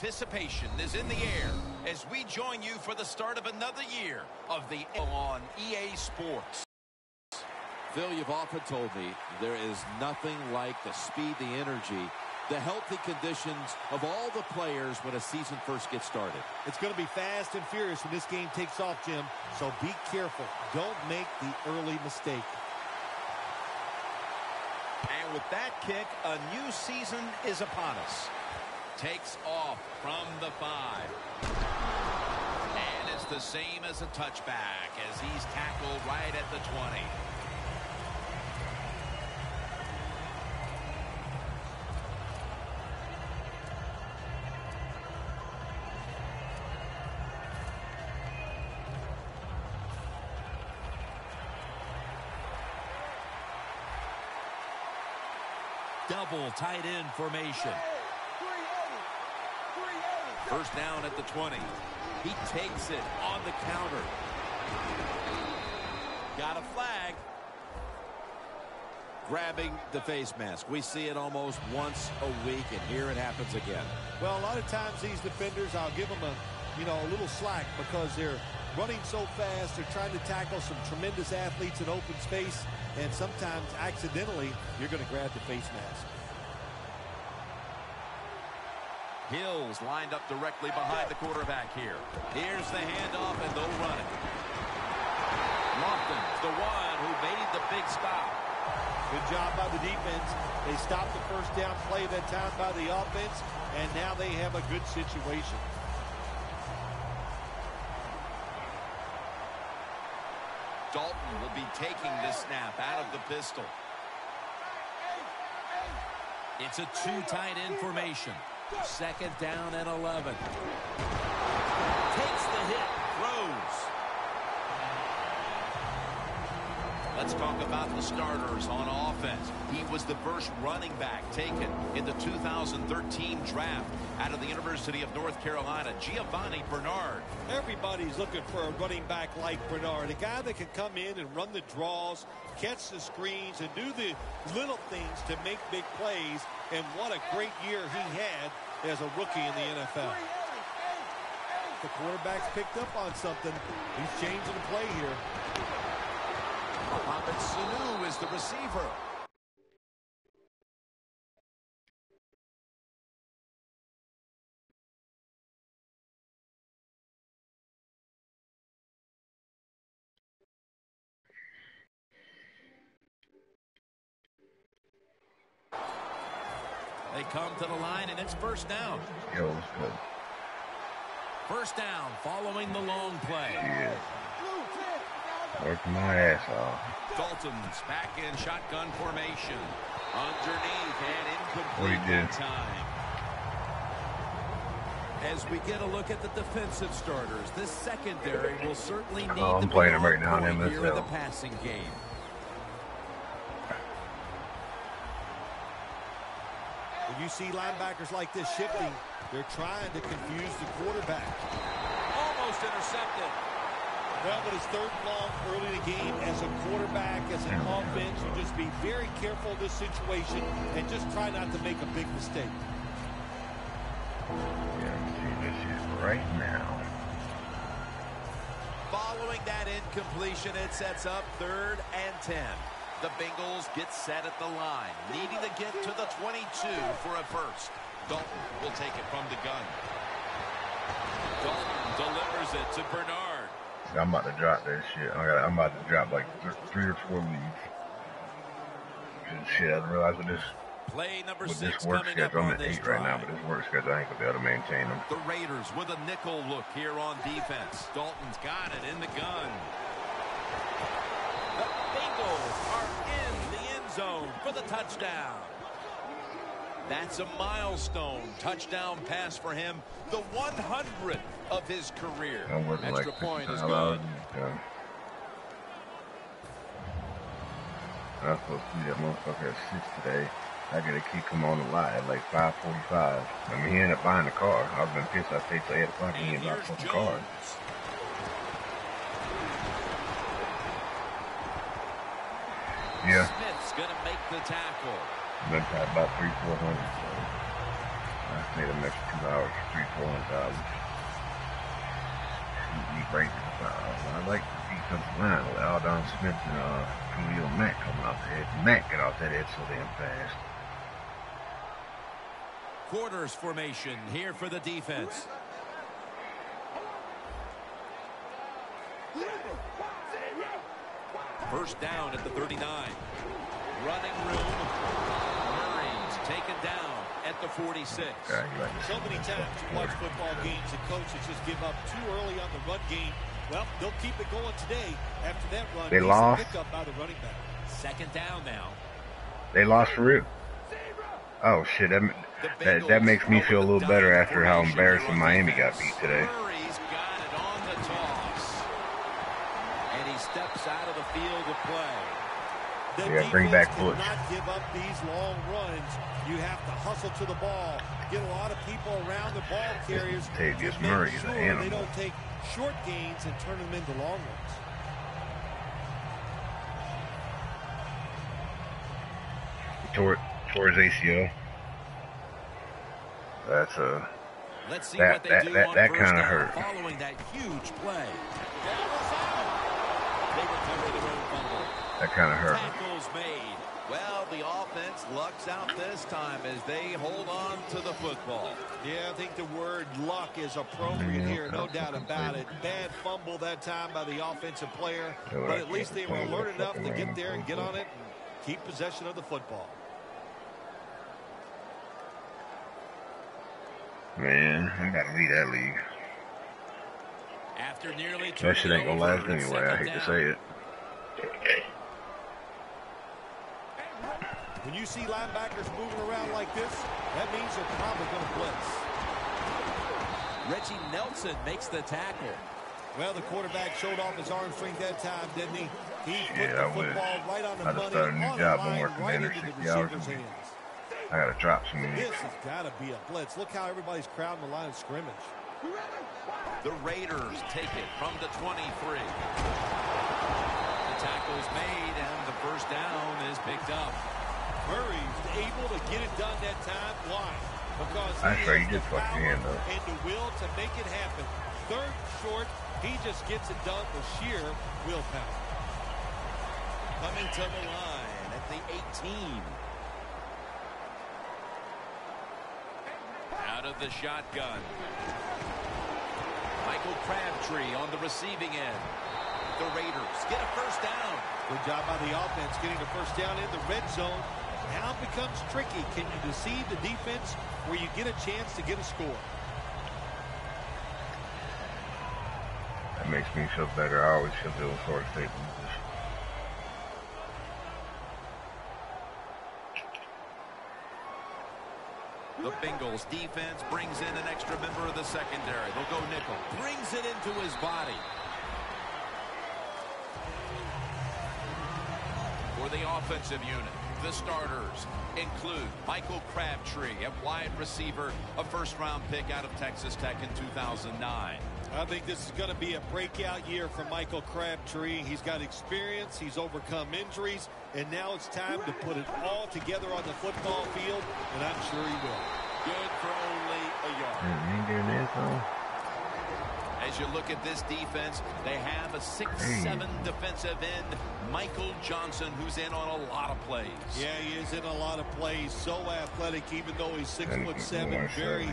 Anticipation is in the air as we join you for the start of another year of the on EA Sports. Phil, you've often told me there is nothing like the speed, the energy, the healthy conditions of all the players when a season first gets started. It's going to be fast and furious when this game takes off, Jim. So be careful. Don't make the early mistake. And with that kick, a new season is upon us. Takes off from the 5. And it's the same as a touchback as he's tackled right at the 20. Double tight end formation. First down at the 20. He takes it on the counter. Got a flag. Grabbing the face mask. We see it almost once a week, and here it happens again. Well, a lot of times these defenders, I'll give them a little slack because they're running so fast. They're trying to tackle some tremendous athletes in open space, and sometimes accidentally you're going to grab the face mask. Hill's lined up directly behind the quarterback here. Here's the handoff, and they'll run it. Lofton's the one who made the big stop. Good job by the defense. They stopped the first down play that time by the offense, and now they have a good situation. Dalton will be taking this snap out of the pistol. It's a 2 tight end formation. Second down and 11. Takes the hit. Throws. Let's talk about the starters on offense. He was the first running back taken in the 2013 draft out of the University of North Carolina, Giovanni Bernard. Everybody's looking for a running back like Bernard, a guy that can come in and run the draws, catch the screens, and do the little things to make big plays. And what a great year he had as a rookie in the NFL. The quarterback's picked up on something. He's changing the play here. Mohamed Sanu is the receiver. They come to the line, and it's first down. Yo, what's good? First down following the long play. Yeah. Working my ass off. Dalton's back in shotgun formation. Underneath and incomplete did. time. As we get a look at the defensive starters, this secondary will certainly need I'm to playing be them right now on in point here in the MSL. passing game. When you see linebackers like this shifting, they're trying to confuse the quarterback. Almost intercepted. Well, but it's third and long early in the game. As a quarterback, as an offense, you just be very careful of this situation and just try not to make a big mistake. Yeah, see this shit right now. Following that incompletion, it sets up 3rd and 10. The Bengals get set at the line, needing to get to the 22 for a first. Dalton will take it from the gun. Dalton delivers it to Bernard. I'm about to drop that shit. I'm about to drop like 3 or 4 leads. Shit, I didn't realize Play number with 6 this work coming up schedule, I'm on at this 8 right now, drive. but this work schedule, I ain't gonna be able to maintain them. The Raiders with a nickel look here on defense. Dalton's got it in the gun. The Bengals are in the end zone for the touchdown. That's a milestone touchdown pass for him, the 100th of his career. I'm working Extra like point is 55 good. hours. I was supposed to see that motherfucker at 6 today. I gotta keep him on the line at like 5:45. I mean, he ended up buying the car. I was been pissed. I stayed till 8 o'clock and he ended up buying the car. Yeah. Smith's gonna make the tackle. Been probably about 300-400. I stayed an extra 2 hours for $300-400. He breaks it. I like the defensive line with Aldon Smith and Khalil Mack coming out the edge. Mack get off that edge so damn fast. Quarters formation here for the defense. First down at the 39. Running room. Murray's taken down at the 46. So many times you watch football games and coaches just give up too early on the run game. Well, they'll keep it going today. After that run, they lost. Pick up by the running back. Second down now. They lost for real. Oh shit! That makes me feel a little better after how embarrassing Miami got beat today. Murray's got it on the toss, and he steps out of the field to play. Yeah, bring back Bush. Not give up these long runs. You have to hustle to the ball. Get a lot of people around the ball carriers. Latavius Murray is an animal. They don't take short gains and turn them into long ones. Tore his ACL. That's a Let's see what they do on that first kind of down hurt. Following that huge play. They recover their own fumble. That kind of hurt. Tackles made. Well, the offense lucks out this time as they hold on to the football. Yeah, I think the word luck is appropriate here, no doubt about it. Bad fumble that time by the offensive player, but at least they were alert enough to get there and get on it and keep possession of the football. Man, I gotta leave that league. After nearly That shit ain't gonna last anyway. I hate to say it. When you see linebackers moving around like this, that means they're probably going to blitz. Reggie Nelson makes the tackle. Well, the quarterback showed off his arm strength that time, didn't he? He put Yeah, the football right on the money, just started a new on job. the I'm line, working right under into the 60 hours a receiver's week. hands. I gotta drop some of these. This has got to be a blitz. Look how everybody's crowding the line of scrimmage. The Raiders take it from the 23. The tackle's made, and the first down is picked up. Murray's able to get it done that time. Why? Because He has did the fuck power your hand up. and the will to make it happen. Third short, he just gets it done with sheer willpower. Coming to the line at the 18. Out of the shotgun. Michael Crabtree on the receiving end. The Raiders get a first down. Good job by the offense getting the first down in the red zone. Now it becomes tricky. Can you deceive the defense where you get a chance to get a score? That makes me feel better. I always feel those sort of things. The Bengals defense brings in an extra member of the secondary. They'll go nickel. Brings it into his body. For the offensive unit, the starters include Michael Crabtree at wide receiver, a first-round pick out of Texas Tech in 2009. I think this is going to be a breakout year for Michael Crabtree. He's got experience. He's overcome injuries. And now it's time to put it all together on the football field. And I'm sure he will. Good for only a yard. As you look at this defense, they have a 6'7" defensive end, Michael Johnson, who's in on a lot of plays. Yeah, he is in a lot of plays. So athletic, even though he's 6'7", very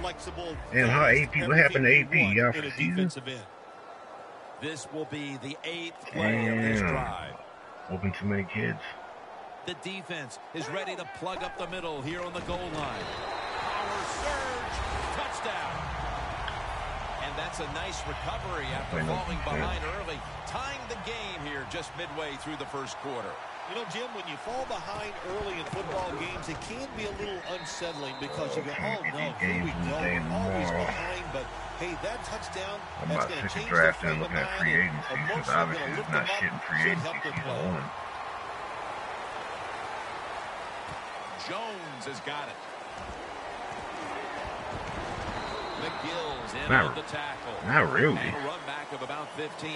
flexible. And how AP? What happened to AP? Y'all for defensive end. This will be the 8th play of this drive. Open too many kids. The defense is ready to plug up the middle here on the goal line. Power surge, touchdown. And that's a nice recovery after falling behind early, tying the game here just midway through the first quarter. You know, Jim, when you fall behind early in football games, it can be a little unsettling because you go, oh, no, here we go, we're always behind, but hey, that touchdown, that's going to change the frame of mind, and emotionally going to lift them up, should help their play. Jones has got it. McGill's in Not- on the tackle. Not really. And a run back of about 15.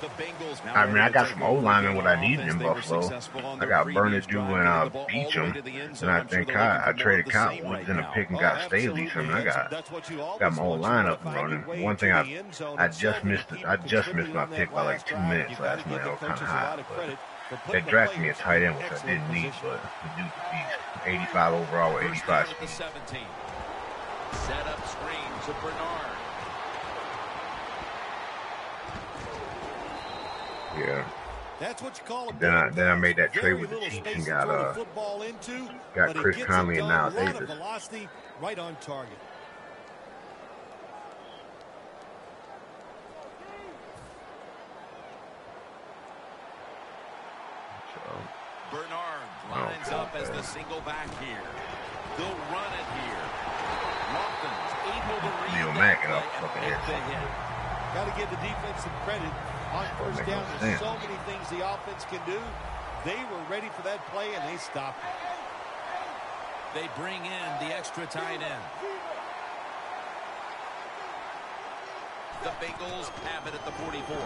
The Bengals now I mean, I got some over O-linemen what I on needed in offense. They were Buffalo. successful on I their got previous Bernadou drive, and getting the ball all Beecham, the way to the end zone. and I I'm sure think they're looking I for more traded of the Cotton same Woods right in a now. pick and Oh, got Staley, so absolutely. I That's what you got always my whole want. You gotta lineup and find your running. way One into thing the end zone. I And so just many missed people I just missed contributed my on that pick by like last 2 drive. minutes You gotta last give night. I the was kind coaches of a high, lot of but credit for they putting the drafted me a players tight in end, which I excellent didn't need, position. but the dude's a beast. 85 overall with First down 85 at the speed. 17. Set up screen to Bernard. Yeah. That's what you call a Then I made that trade very with the little Chiefs space and to throw the football into, got but he Chris gets Conley it and done. now A lot of Davis. velocity, right on target. Bernard lines up as the single back here. They'll run it here. Lofton's able to read Neil that Mack play and and make the hit. Got to give the defense some credit. On first down, there's so many things the offense can do. They were ready for that play, and they stopped it. They bring in the extra tight end. The Bengals have it at the 44.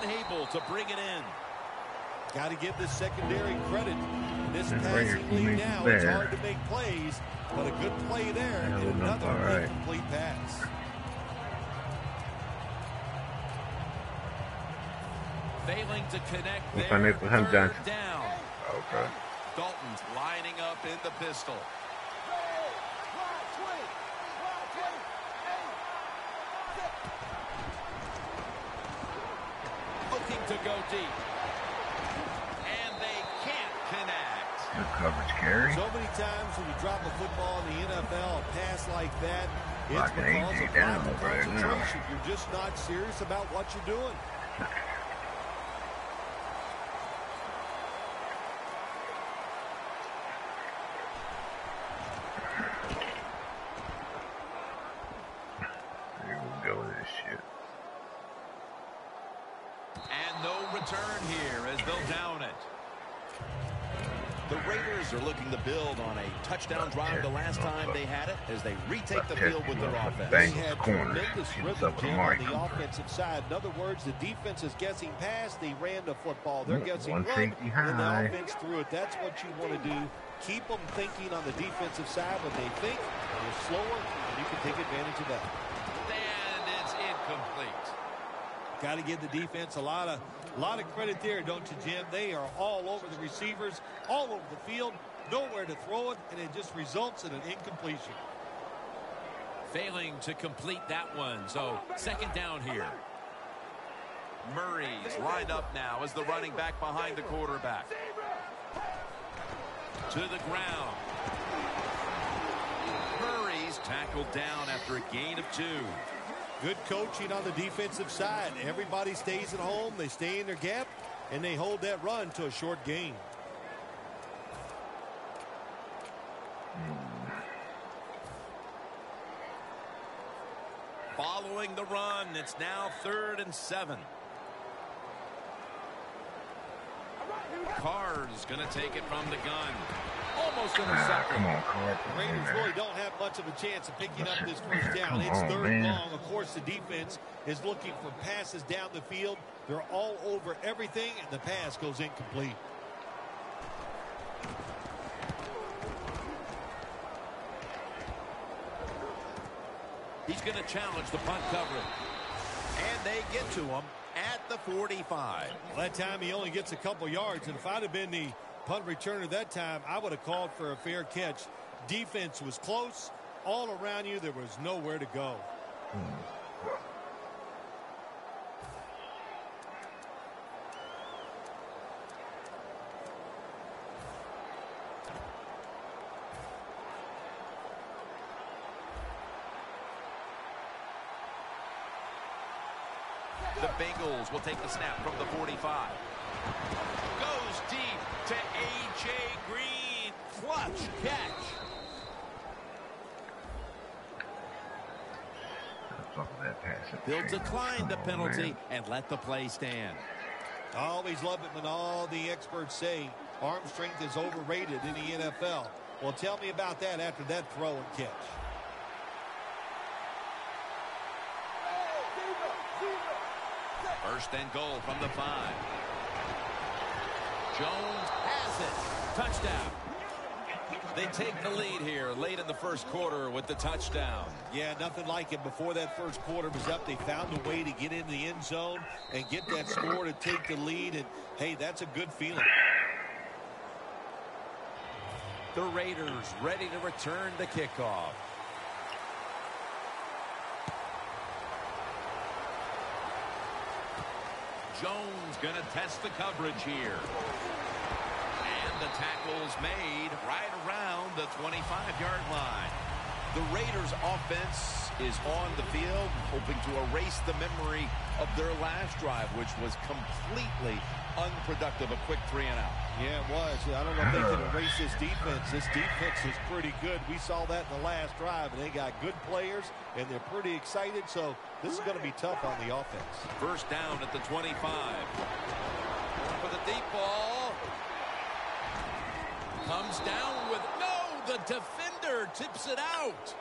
Unable to bring it in. Got to give the secondary credit. This passing lead now, it's hard to make plays, but a good play there and another incomplete pass. Failing to connect there. Third Down. Okay. Dalton's lining up in the pistol. Looking to go deep. And they can't connect. Good coverage carry. So many times when you drop a football in the NFL, a pass like that, it's Locking because AJ of down lack of over there now. concentration. You're just not serious about what you're doing. Here we go with this shit. And no return here as they'll down it. The Raiders are looking to build on a touchdown drive the last time they had it as they retake the field with their offense. They had tremendous rhythm, Jim, on the offensive side. In other words, the defense is guessing pass. They ran the football. They're guessing run, and the offense threw it. That's what you want to do. Keep them thinking on the defensive side. When they think, they're slower, and you can take advantage of that. And it's incomplete. Got to give the defense a lot of credit there, don't you, Jim? They are all over the receivers, all over the field, nowhere to throw it, and it just results in an incompletion. Failing to complete that one, so second down here. Murray's lined up now as the running back behind the quarterback. To the ground. Murray's tackled down after a gain of 2. Good coaching on the defensive side. Everybody stays at home. They stay in their gap, and they hold that run to a short gain. Following the run, it's now 3rd and 7. Carr's going to take it from the gun. Almost intercepted. Come on, Carr. The Raiders really don't have much of a chance of picking up this first down. It's 3rd and long. Of course, the defense is looking for passes down the field. They're all over everything, and the pass goes incomplete. He's going to challenge the punt coverage. And they get to him at the 45. Well, that time he only gets a couple yards, and if I'd have been the punt returner that time, I would have called for a fair catch. Defense was close. All around you, there was nowhere to go. The Bengals will take the snap from the 45. Goes deep to A.J. Green. Clutch catch. They'll decline the penalty and let the play stand. I always love it when all the experts say arm strength is overrated in the NFL. Well, tell me about that after that throw and catch. First and goal from the 5. Jones has it. Touchdown. They take the lead here late in the first quarter with the touchdown. Yeah, nothing like it. Before that first quarter was up, they found a way to get in the end zone and get that score to take the lead. And, hey, that's a good feeling. The Raiders ready to return the kickoff. Jones going to test the coverage here. And the tackle's made right around the 25-yard line. The Raiders offense is on the field, hoping to erase the memory of their last drive, which was completely unproductive, a quick 3-and-out. Yeah, it was. I don't know if they can erase this defense. This defense is pretty good. We saw that in the last drive, and they got good players, and they're pretty excited, so this is going to be tough on the offense. First down at the 25. For the deep ball. Comes down with the defender tips it out.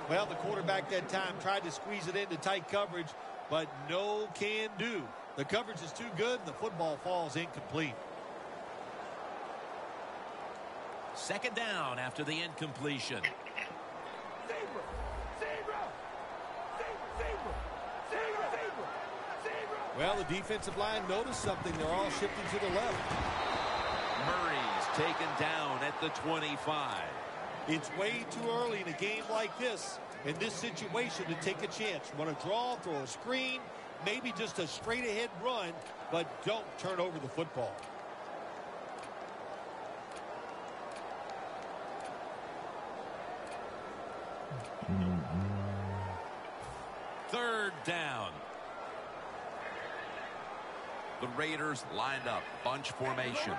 Well, the quarterback that time tried to squeeze it into tight coverage, but no can do. The coverage is too good, and the football falls incomplete. Second down after the incompletion. Well, the defensive line noticed something. They're all shifting to the left. Murray's taken down at the 25. It's way too early in a game like this, in this situation, to take a chance. Want to draw, throw a screen, maybe just a straight-ahead run, but don't turn over the football. Third down. The Raiders lined up, bunch formation.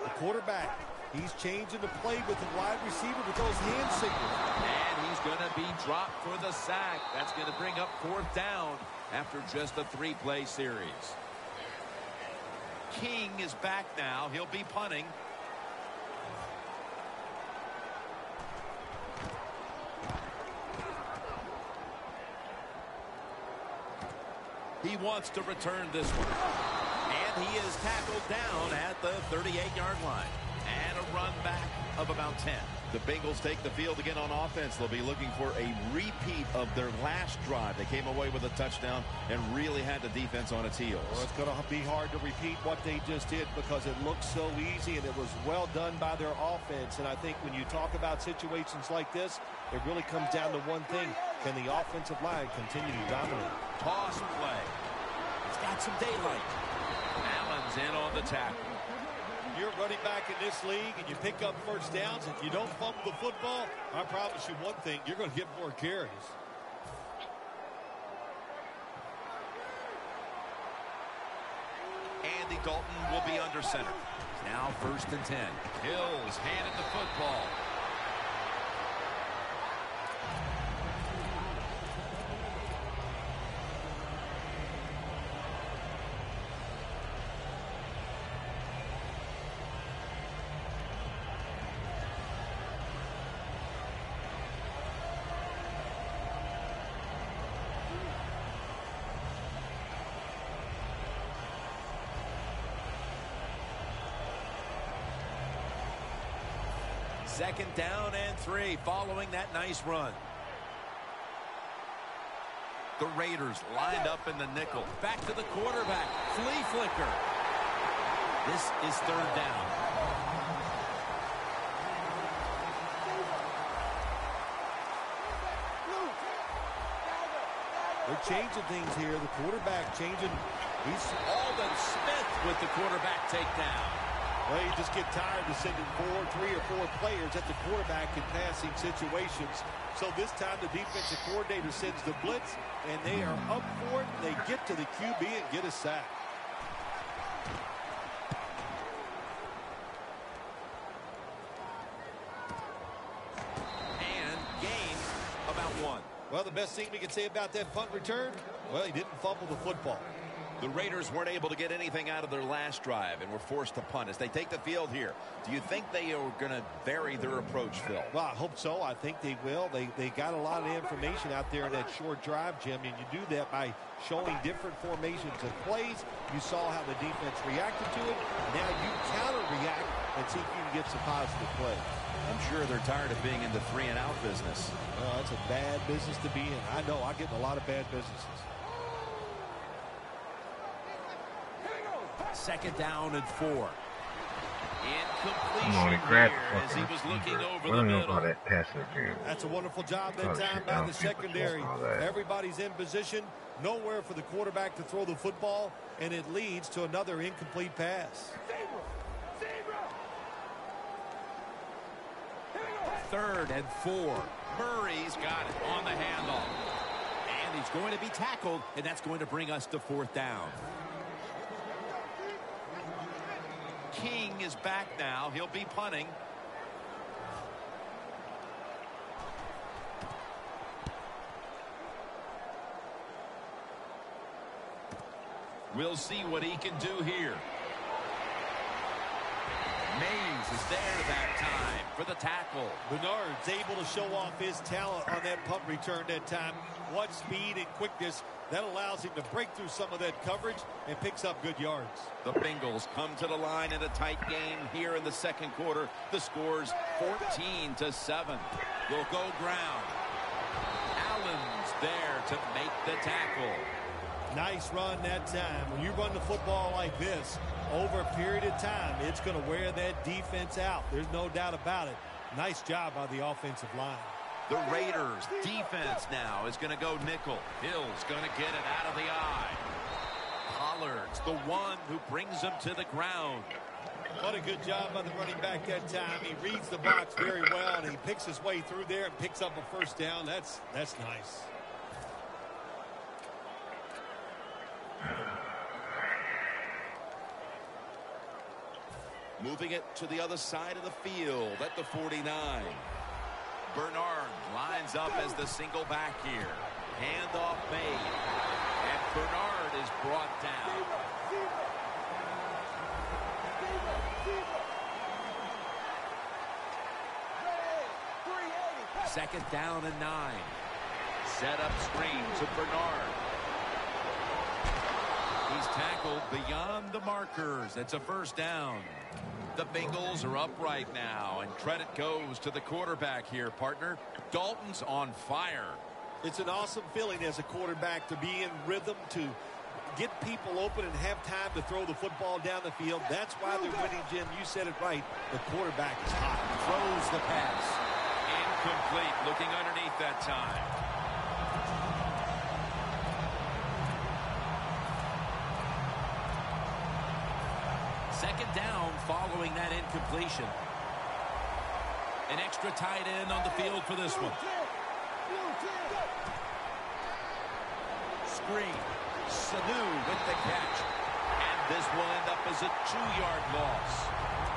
The quarterback, he's changing the play with the wide receiver with those hand signals. And he's going to be dropped for the sack. That's going to bring up fourth down after just a 3-play series. King is back now. He'll be punting. He wants to return this one. And he is tackled down at the 38-yard line. And a run back of about 10. The Bengals take the field again on offense. They'll be looking for a repeat of their last drive. They came away with a touchdown and really had the defense on its heels. Well, it's going to be hard to repeat what they just did because it looks so easy and it was well done by their offense. And I think when you talk about situations like this, it really comes down to one thing. Can the offensive line continue to dominate? Toss play. It's got some daylight. Allen's in on the tackle. You're running back in this league and you pick up first downs. If you don't fumble the football, I promise you one thing, you're going to get more carries. Andy Dalton will be under center. Now first and 10. Hills handed the football. Second down and 3 following that nice run. The Raiders lined up in the nickel. Back to the quarterback. Flea flicker. This is third down. They're changing things here. The quarterback changing. He's Alden Smith with the quarterback takedown. Well, you just get tired of sending 3 or 4 players at the quarterback in passing situations. So this time the defensive coordinator sends the blitz, and they are up for it. They get to the QB and get a sack. And gain about 1. Well, the best thing we can say about that punt return, well, he didn't fumble the football. The Raiders weren't able to get anything out of their last drive and were forced to punt as they take the field here. Do you think they are going to vary their approach, Phil? Well, I hope so. I think they will. They got a lot of information out there in that short drive, Jim, and you do that by showing different formations and plays. You saw how the defense reacted to it. Now you counter-react and see if you can get some positive play. I'm sure they're tired of being in the 3-and-out business. That's a bad business to be in. I know. I get in a lot of bad businesses. Second down and 4. Incompletion here as he was looking over the middle. That's a wonderful job that time by the secondary. Everybody's in position. Nowhere for the quarterback to throw the football, and it leads to another incomplete pass. Third and 4. Murray's got it on the handoff. And he's going to be tackled, and that's going to bring us to 4th down. King is back now. He'll be punting. We'll see what he can do here. Mays is there that time for the tackle. Bernard's able to show off his talent on that punt return that time. What speed and quickness that allows him to break through some of that coverage and picks up good yards. The Bengals come to the line in a tight game here in the second quarter. The score's 14-7. They'll go ground. Allen's there to make the tackle. Nice run that time. When you run the football like this over a period of time, it's going to wear that defense out. There's no doubt about it. Nice job by the offensive line. The Raiders defense now is going to go nickel. Hill's going to get it out of the eye. Pollard's the one who brings him to the ground. What a good job by the running back that time. He reads the box very well, and he picks his way through there and picks up a first down. That's nice. Moving it to the other side of the field at the 49. Bernard lines up as the single back here. Handoff made. And Bernard is brought down. Second down and 9. Set up screen to Bernard. He's tackled beyond the markers. It's a first down. The Bengals are up right now, and credit goes to the quarterback here, partner. Dalton's on fire. It's an awesome feeling as a quarterback to be in rhythm, to get people open and have time to throw the football down the field. That's why they're winning, Jim. You said it right. The quarterback is hot. Throws the pass. Incomplete. Looking underneath that time. Second down following that incompletion. An extra tight end on the field for this one. Screen. Sanu with the catch. And this will end up as a 2-yard loss.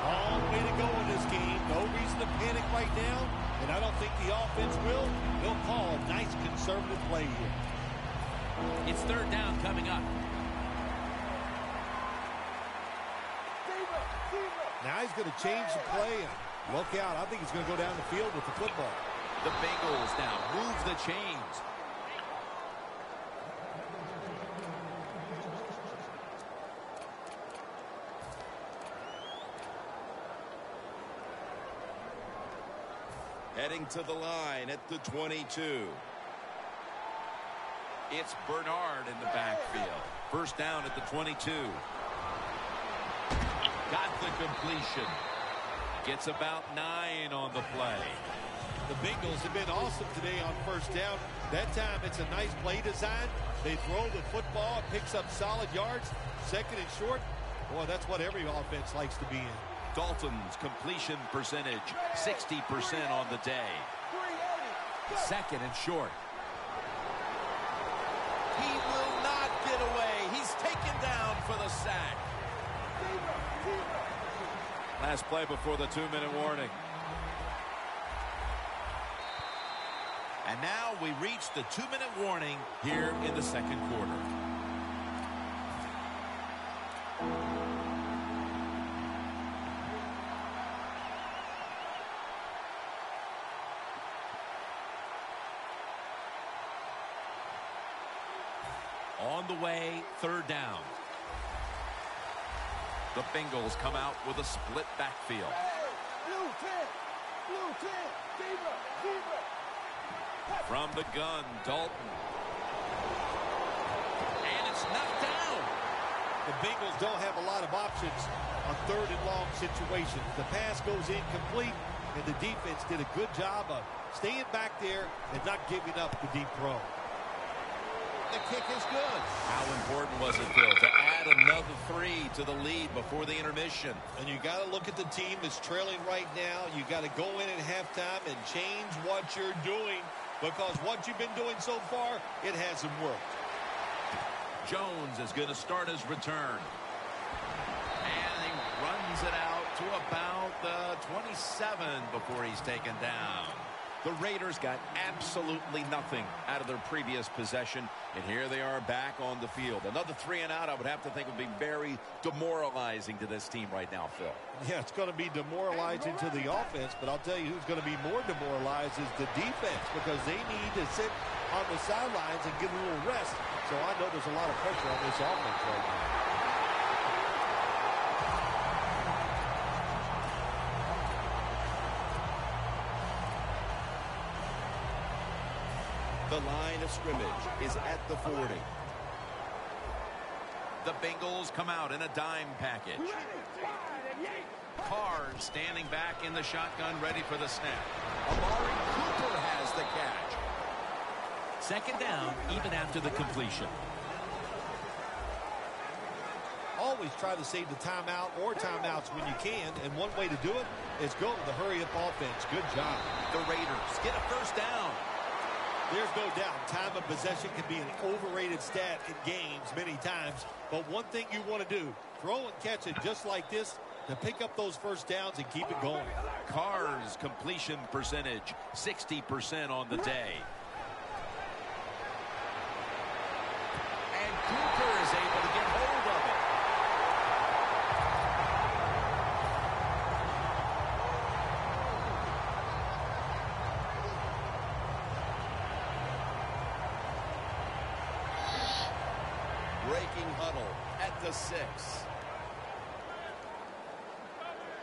Long way to go in this game. No reason to panic right now. And I don't think the offense will. They'll call a nice conservative play here. It's third down coming up. Now he's going to change the play and look out. I think he's going to go down the field with the football. The Bengals now move the chains. Heading to the line at the 22. It's Bernard in the backfield. First down at the 22. Got the completion. Gets about 9 on the play. The Bengals have been awesome today on first down. That time it's a nice play design. They throw the football, picks up solid yards. Second and short. Boy, that's what every offense likes to be in. Dalton's completion percentage, 60% on the day. Second and short. He will not get away. He's taken down for the sack. Last play before the 2-minute warning. And now we reach the 2-minute warning here in the second quarter. On the way, third down. The Bengals come out with a split backfield. From the gun, Dalton. And it's knocked down. The Bengals don't have a lot of options on third and long situations. The pass goes incomplete, and the defense did a good job of staying back there and not giving up the deep throw. The kick is good. How important was it, Phil, to add another 3 to the lead before the intermission? And you got to look at the team that's trailing right now. You got to go in at halftime and change what you're doing, because what you've been doing so far, it hasn't worked. Jones is going to start his return. And he runs it out to about the 27 before he's taken down. The Raiders got absolutely nothing out of their previous possession, and here they are back on the field. Another 3 and out, I would have to think, would be very demoralizing to this team right now, Phil. Yeah, it's going to be demoralizing to the offense, but I'll tell you who's going to be more demoralized is the defense, because they need to sit on the sidelines and get a little rest. So I know there's a lot of pressure on this offense right now. The line of scrimmage is at the 40. The Bengals come out in a dime package. Carr standing back in the shotgun, ready for the snap. Amari Cooper has the catch. Second down, even after the completion. Always try to save the timeout or timeouts when you can, and one way to do it is go to the hurry-up offense. Good job. The Raiders get a first down. There's no doubt time of possession can be an overrated stat in games many times, but one thing you want to do, throw and catch it just like this to pick up those first downs and keep it going. Carr's completion percentage, 60% on the day. And Cooper is able to get hold of it. Breaking huddle at the 6.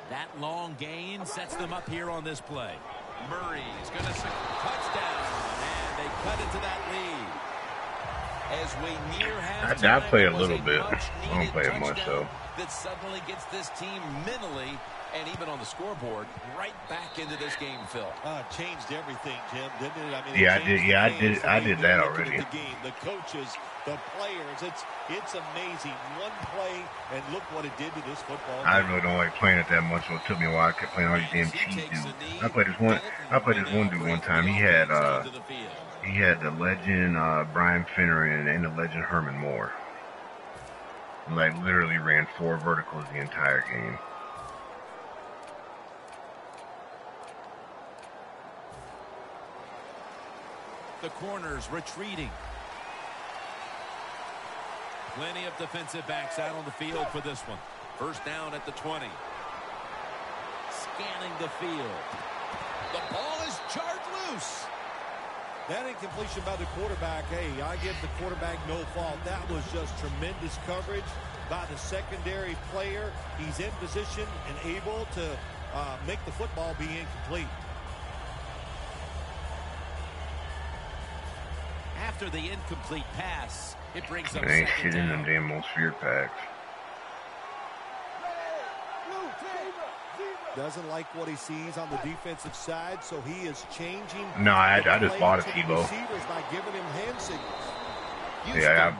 That long gain sets them up here on this play. Murray is going to Touchdown, and they cut into that lead. As we near halftime, I play a little bit. I don't play it much, though. That suddenly gets this team mentally and even on the scoreboard right back into this game, Phil. Changed everything, Jim, didn't it? I mean, yeah, I did. Yeah, I did that already. The game, the coaches, the players, it's amazing. One play, and look what it did to this football game. I really don't like playing it that much, so it took me a while. I kept playing all these damn cheat dudes. I played this one dude one time. He had the legend Brian Finneran and the legend Herman Moore. Like literally ran 4 verticals the entire game. The corners retreating. Plenty of defensive backs out on the field for this one. First down at the 20. Scanning the field. The ball is jarred loose. That incompletion by the quarterback, hey, I give the quarterback no fault. That was just tremendous coverage by the secondary player. He's in position and able to make the football be incomplete. After the incomplete pass, it brings up It ain't second shit in down. them damn old sphere packs. Doesn't like what he sees on the defensive side, so he is changing. No, I just bought a Tebow. Receivers by giving him hand signals. Yeah,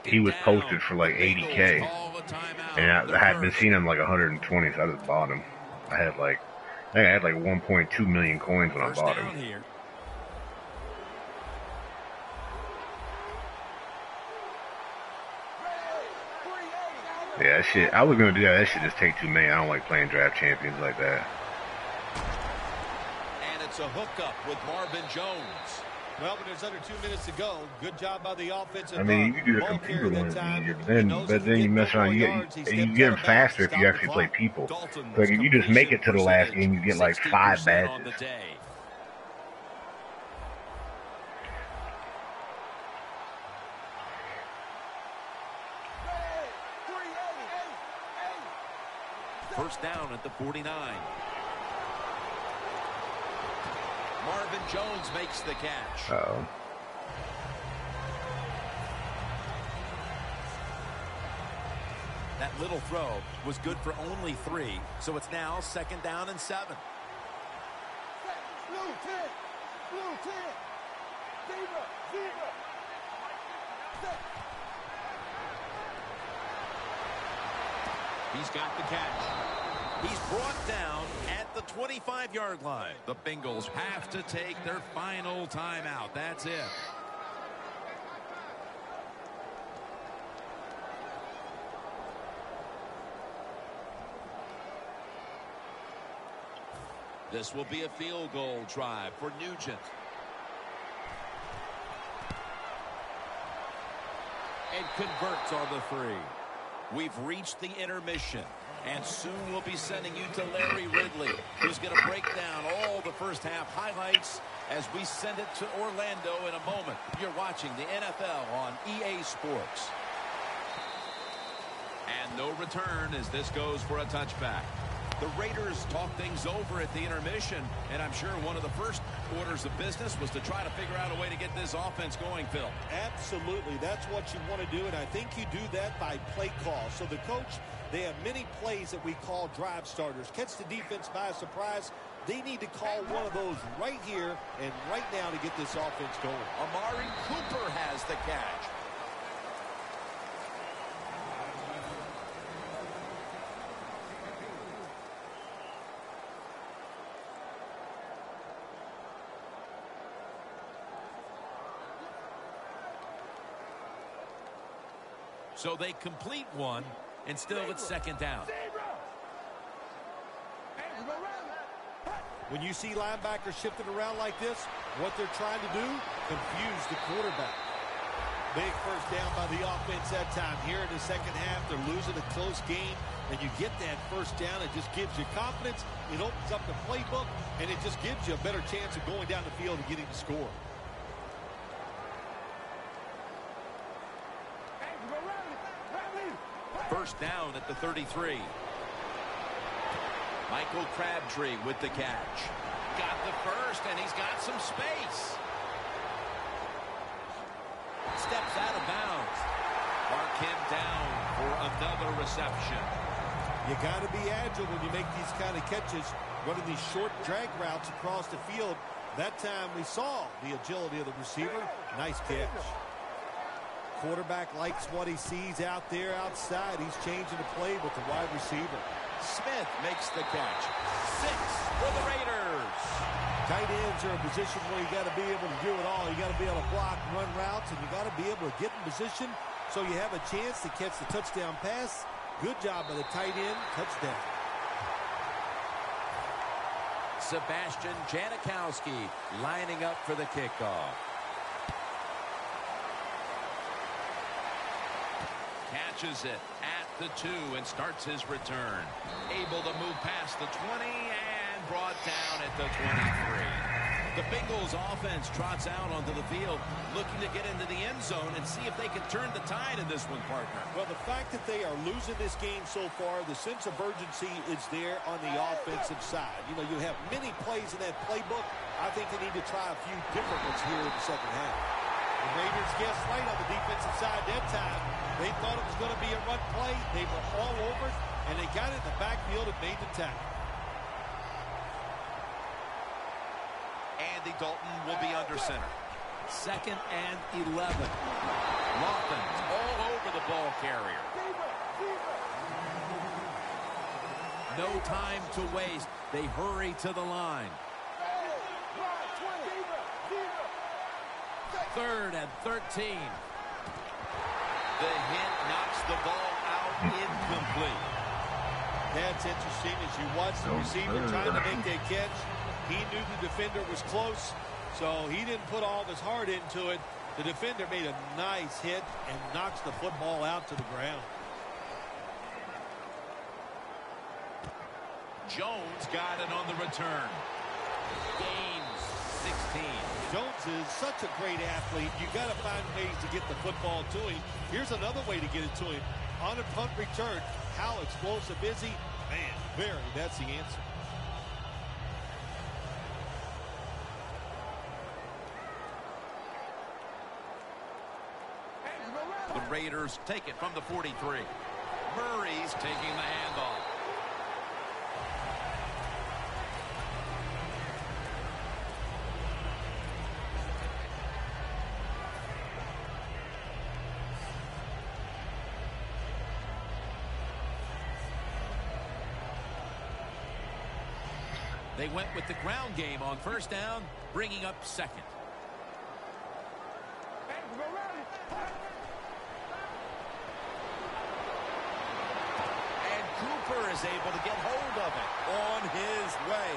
he was posted for like 80K, and I had been seeing him like 120, so I just bought him. I think I had like 1.2 million coins when I bought him. Here. Yeah, that shit. I was gonna do that. That shit just take too many. I don't like playing draft champions like that. And it's a hookup with Marvin Jones. Well, but there's under 2 minutes to go. Good job by the offensive. I mean, you can do the computer ones easier, but then you mess around. You get them faster if you actually play people. So if you just make it to the last game, you get like 5 badges. First down at the 49. Marvin Jones makes the catch. Uh-oh. That little throw was good for only 3, so it's now 2nd down and 7. Blue 10. Zebra. He's got the catch. He's brought down at the 25-yard line. The Bengals have to take their final timeout. That's it. This will be a field goal drive for Nugent. And converts on the 3. We've reached the intermission, and soon we'll be sending you to Larry Ridley, who's going to break down all the first half highlights as we send it to Orlando in a moment. You're watching the NFL on EA Sports. And no return as this goes for a touchback. The Raiders talk things over at the intermission, and I'm sure one of the first orders of business was to try to figure out a way to get this offense going, Phil. Absolutely. That's what you want to do, and I think you do that by play call. So the coach, they have many plays that we call drive starters. Catch the defense by surprise. They need to call one of those right here and right now to get this offense going. Amari Cooper has the catch. So they complete one, and still it's 2nd down. When you see linebackers shifting around like this, what they're trying to do, confuse the quarterback. Big first down by the offense that time. Here in the second half, they're losing a close game, and you get that first down. It just gives you confidence. It opens up the playbook, and it just gives you a better chance of going down the field and getting the score. First down at the 33. Michael Crabtree with the catch. Got the first, and he's got some space. Steps out of bounds. Mark him down for another reception. You got to be agile when you make these kind of catches, running these short drag routes across the field. That time we saw the agility of the receiver. Nice catch. Quarterback likes what he sees out there outside. He's changing the play with the wide receiver. Smith makes the catch. 6 for the Raiders. Tight ends are a position where you got to be able to do it all. You got to be able to block, run routes, and you got to be able to get in position so you have a chance to catch the touchdown pass. Good job by the tight end. Touchdown. Sebastian Janikowski lining up for the kickoff. Catches it at the 2 and starts his return. Able to move past the 20 and brought down at the 23. The Bengals offense trots out onto the field, looking to get into the end zone and see if they can turn the tide in this one, partner. Well, the fact that they are losing this game so far, the sense of urgency is there on the offensive side. You know, you have many plays in that playbook. I think they need to try a few different ones here in the second half. The Raiders guessed right on the defensive side that time. They thought it was going to be a run play. They were all over it, and they got it in the backfield and made the tackle. Andy Dalton will be under center. 2nd and 11. Lofton's all over the ball carrier. No time to waste. They hurry to the line. 3rd and 13. The hit knocks the ball out incomplete. That's interesting as you watch the receiver trying to make that catch. He knew the defender was close, so he didn't put all of his heart into it. The defender made a nice hit and knocks the football out to the ground. Jones got it on the return. Gains 16. Jones is such a great athlete. You got to find ways to get the football to him. Here's another way to get it to him. On a punt return, how explosive is he? Man, Very, that's the answer. The Raiders take it from the 43. Murray's taking the handoff. They went with the ground game on first down, bringing up second. And Cooper is able to get hold of it. On his way.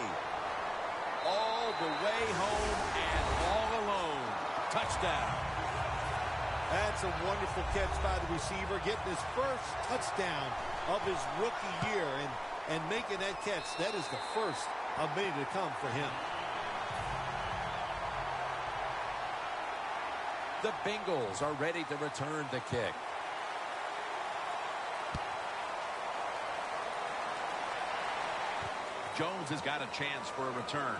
All the way home and all alone. Touchdown. That's a wonderful catch by the receiver, getting his first touchdown of his rookie year and making that catch. That is the first of many to come for him. The Bengals are ready to return the kick. Jones has got a chance for a return.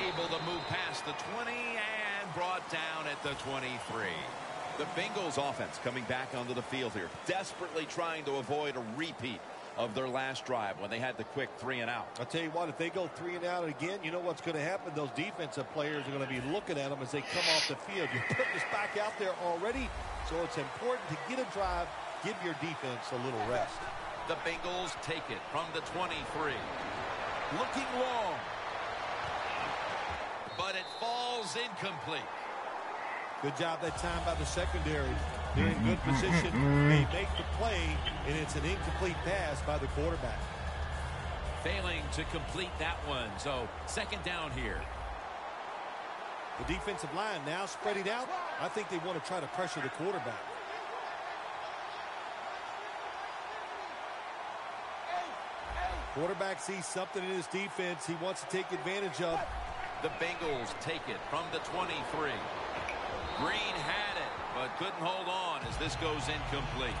Able to move past the 20 and brought down at the 23. The Bengals offense coming back onto the field here, desperately trying to avoid a repeat of their last drive when they had the quick 3 and out. I'll tell you what, if they go 3 and out again, you know what's going to happen? Those defensive players are going to be looking at them as they come off the field. You're putting this back out there already, so it's important to get a drive, give your defense a little rest. The Bengals take it from the 23. Looking long. But it falls incomplete. Good job that time by the secondary. They're in good position. They make the play, and it's an incomplete pass by the quarterback. Failing to complete that one, so second down here. The defensive line now spreading out. I think they want to try to pressure the quarterback. Quarterback sees something in his defense he wants to take advantage of. The Bengals take it from the 23. Green had it, but couldn't hold on as this goes incomplete.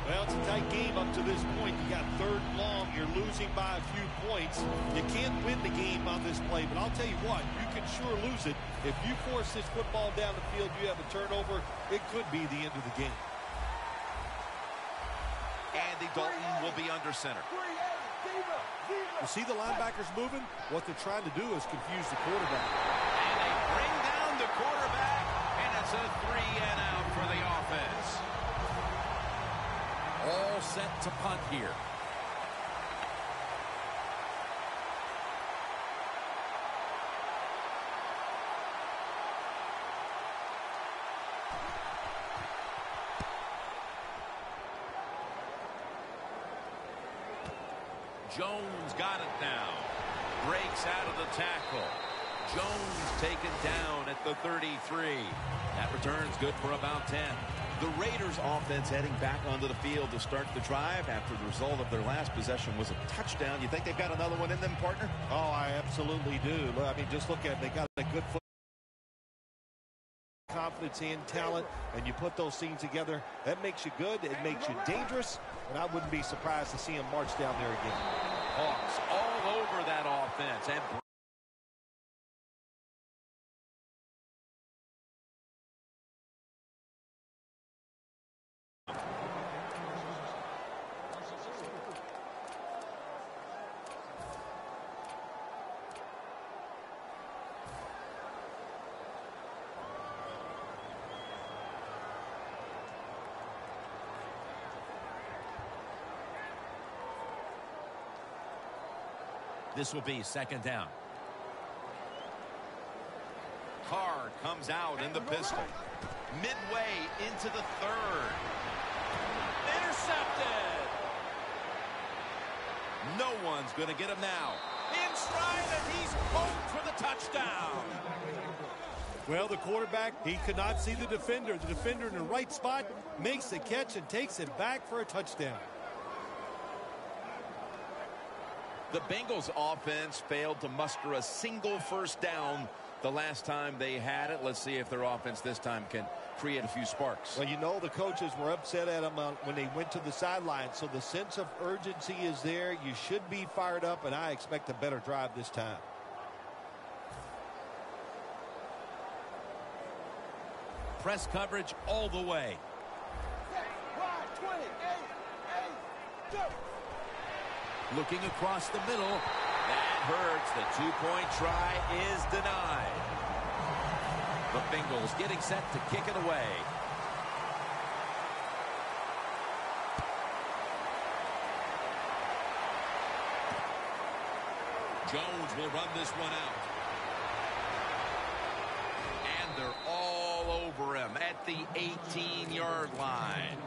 Well, it's a tight game up to this point. You got 3rd and long. You're losing by a few points. You can't win the game on this play, but I'll tell you what, you can sure lose it. If you force this football down the field, you have a turnover, it could be the end of the game. Andy Dalton will be under center. You see the linebackers moving? What they're trying to do is confuse the quarterback. And they bring down the quarterback, and it's a 3 and out for the offense. All set to punt here. Jones got it now. Breaks out of the tackle. Jones taken down at the 33. That return's good for about 10. The Raiders offense heading back onto the field to start the drive after the result of their last possession was a touchdown. You think they've got another one in them, partner? Oh, I absolutely do. I mean, just look at it. They got a good foot, confidence and talent, and you put those things together. That makes you good. It makes you dangerous, and I wouldn't be surprised to see them march down there again. Hawks all over that offense. And This will be second down. Carr comes out in the pistol. Midway into the 3rd. Intercepted. No one's going to get him now. In stride, and he's home for the touchdown. Well, the quarterback, he could not see the defender. The defender in the right spot makes the catch and takes it back for a touchdown. The Bengals offense failed to muster a single first down the last time they had it. Let's see if their offense this time can create a few sparks. Well, you know, the coaches were upset at him when they went to the sideline, so the sense of urgency is there. You should be fired up, and I expect a better drive this time. Press coverage all the way. Wide, 20, 8, 8, go. Looking across the middle. That hurts. The two-point try is denied. The Bengals getting set to kick it away. Jones will run this one out. And they're all over him at the 18-yard line.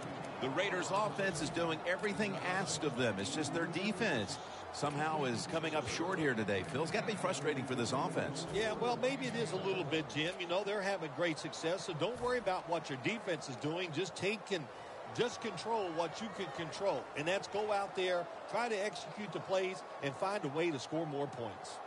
The Raiders offense is doing everything asked of them. It's just their defense somehow is coming up short here today. Phil, it's got to be frustrating for this offense. Yeah, well, maybe it is a little bit, Jim. You know, they're having great success, so don't worry about what your defense is doing. Just control what you can control, and that's go out there, try to execute the plays, and find a way to score more points.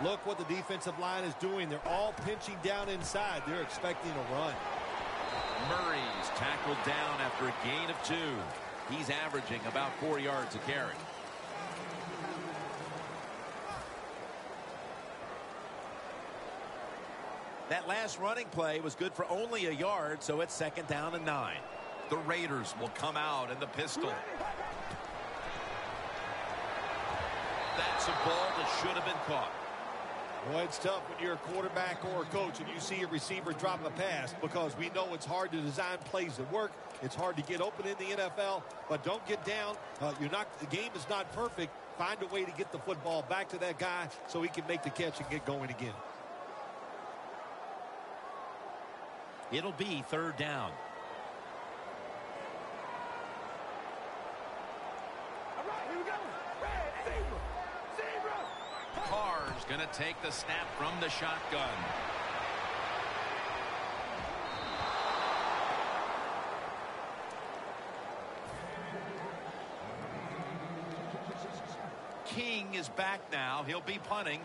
Look what the defensive line is doing. They're all pinching down inside. They're expecting a run. Murray's tackled down after a gain of 2. He's averaging about 4 yards a carry. That last running play was good for only a yard, so it's 2nd down and 9. The Raiders will come out in the pistol. That's a ball that should have been caught. Well, it's tough when you're a quarterback or a coach and you see a receiver drop a pass, because we know it's hard to design plays that work. It's hard to get open in the NFL, but don't get down. The game is not perfect. Find a way to get the football back to that guy so he can make the catch and get going again. It'll be 3rd down. Carr's going to take the snap from the shotgun. King is back now. He'll be punting.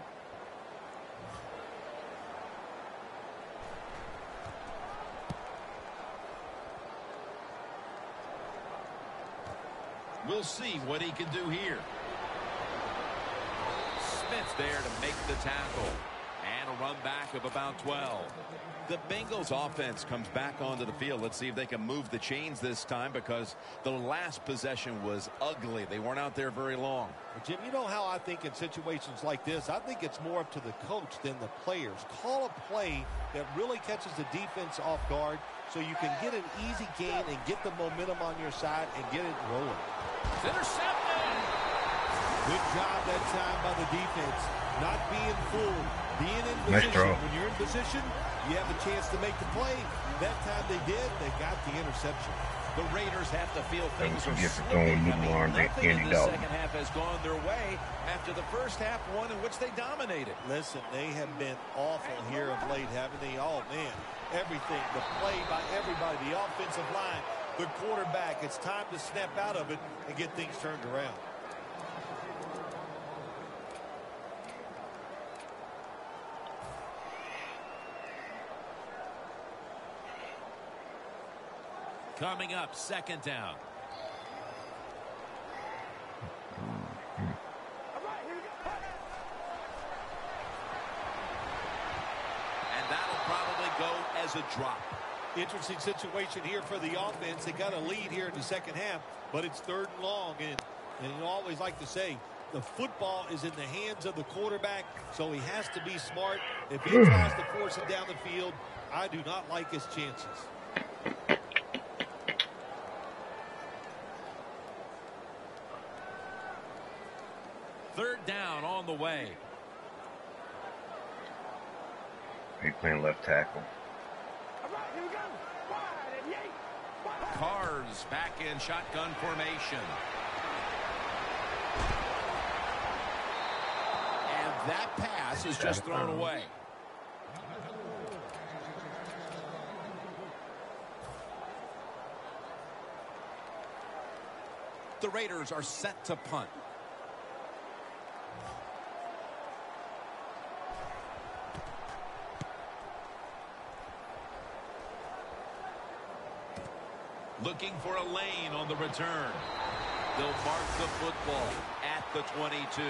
We'll see what he can do here. Smith there to make the tackle. And a run back of about 12. The Bengals offense comes back onto the field. Let's see if they can move the chains this time, because the last possession was ugly. They weren't out there very long. Well, Jim, you know how I think in situations like this, I think it's more up to the coach than the players. Call a play that really catches the defense off guard so you can get an easy gain and get the momentum on your side and get it rolling. It's intercepted. Good job that time by the defense. Not being fooled. Being in Nice position. throw. When you're in position, you have a chance to make the play. That time they did. They got the interception. The Raiders have to feel things are forget to slipping. throw noodle arms at Nothing in Andy the Dalton. second half has gone their way after the first half, one in which they dominated. Listen, they have been awful here of late, haven't they? Oh, man. Everything, the play by everybody, the offensive line, the quarterback. It's time to snap out of it and get things turned around. Coming up, 2nd down. And that'll probably go as a drop. Interesting situation here for the offense. They got a lead here in the second half, but it's 3rd and long. And you always like to say, the football is in the hands of the quarterback, so he has to be smart. If he tries to force it down the field, I do not like his chances. Third down on the way. He playing left tackle. Carr's back in shotgun formation. And that pass is just thrown away. The Raiders are set to punt. Looking for a lane on the return. They'll mark the football at the 22.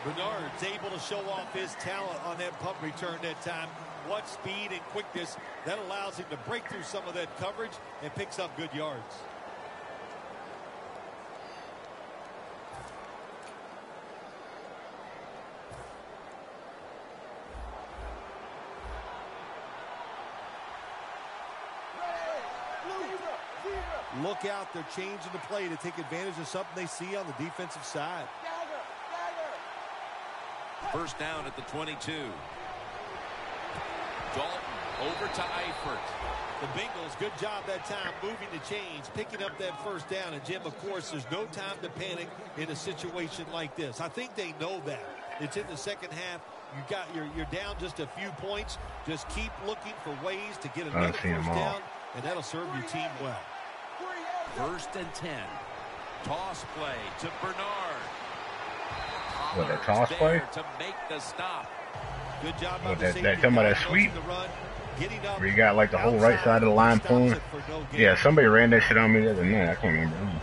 Bernard's able to show off his talent on that punt return that time. What speed and quickness that allows him to break through some of that coverage and picks up good yards. Look out, they're changing the play to take advantage of something they see on the defensive side. First down at the 22. Dalton over to Eifert. The Bengals, good job that time moving the chains, picking up that first down. And, Jim, of course, there's no time to panic in a situation like this. I think they know that. It's in the second half. You're down just a few points. Just keep looking for ways to get another first down, and that'll serve your team well. 1st and 10. Toss play to Bernard. What, a toss play? To make the stop. Good job by the safety. Talking about that sweep? Where you got like the whole right side of the line pulling? Yeah, somebody ran that shit on me the other night. I can't remember who.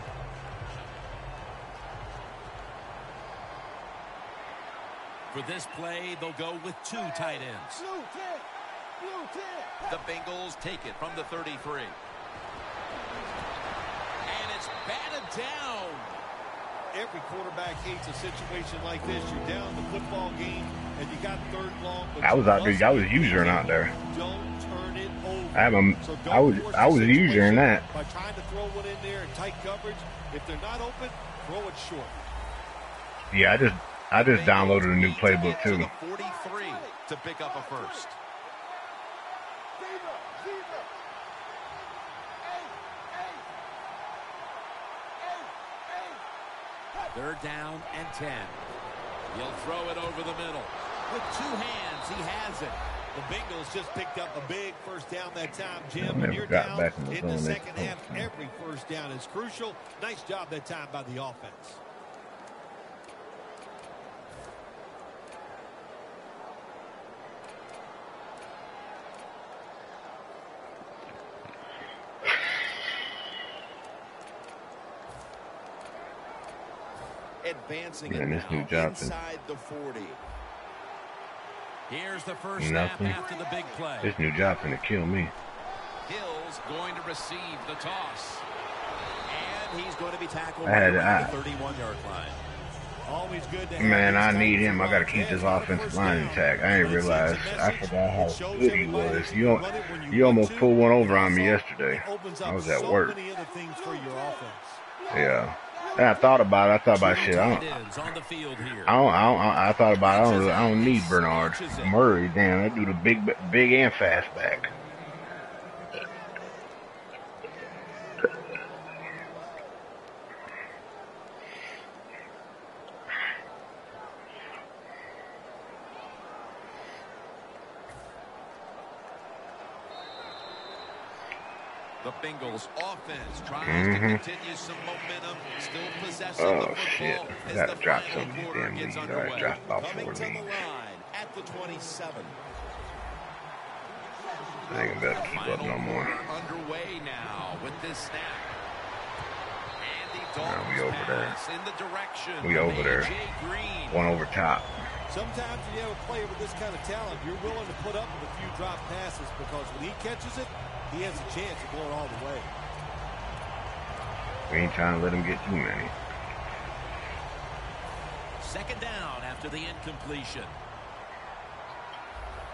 For this play, they'll go with 2 tight ends. The Bengals take it from the 33. And it's batted down. Every quarterback hates a situation like this. You're down the football game, and you got 3rd long. I was out there. I was using out there. Don't turn it over. I was using that. By trying to throw one in there in tight coverage, if they're not open, throw it short. Yeah, I just downloaded a new playbook too. 43 to pick up a first. They're down and 10. He'll throw it over the middle. With 2 hands, he has it. The Bengals just picked up a big first down that time, Jim. When you're down in the second half, every first down is crucial. Nice job that time by the offense. Advancing this new job inside the 40. Here's the first snap after the big play. This new job finna kill me. Hill's going to receive the toss. And he's going to be tackled at the 31-yard line. Always good to have. Man, I need him. I got to keep this offensive line intact. I ain't realized. I forgot how good he was. You almost pulled one over on me yesterday. I was at work. Yeah. And I thought about it. I thought about shit. I thought about it. I don't need Bernard. Murray, damn, they do the big and fast back. The Bengals offense tries to continue some momentum, still possessing the football. Shit. I gotta drop some of these damn leads. I dropped about 4 leads. At the 27. I ain't gonna be able to keep up no more. Underway now with this snap. We over there. In the direction we over there. One over top. Sometimes when you have a player with this kind of talent, you're willing to put up with a few drop passes because when he catches it, he has a chance of going all the way. We ain't trying to let him get too many. Second down after the incompletion.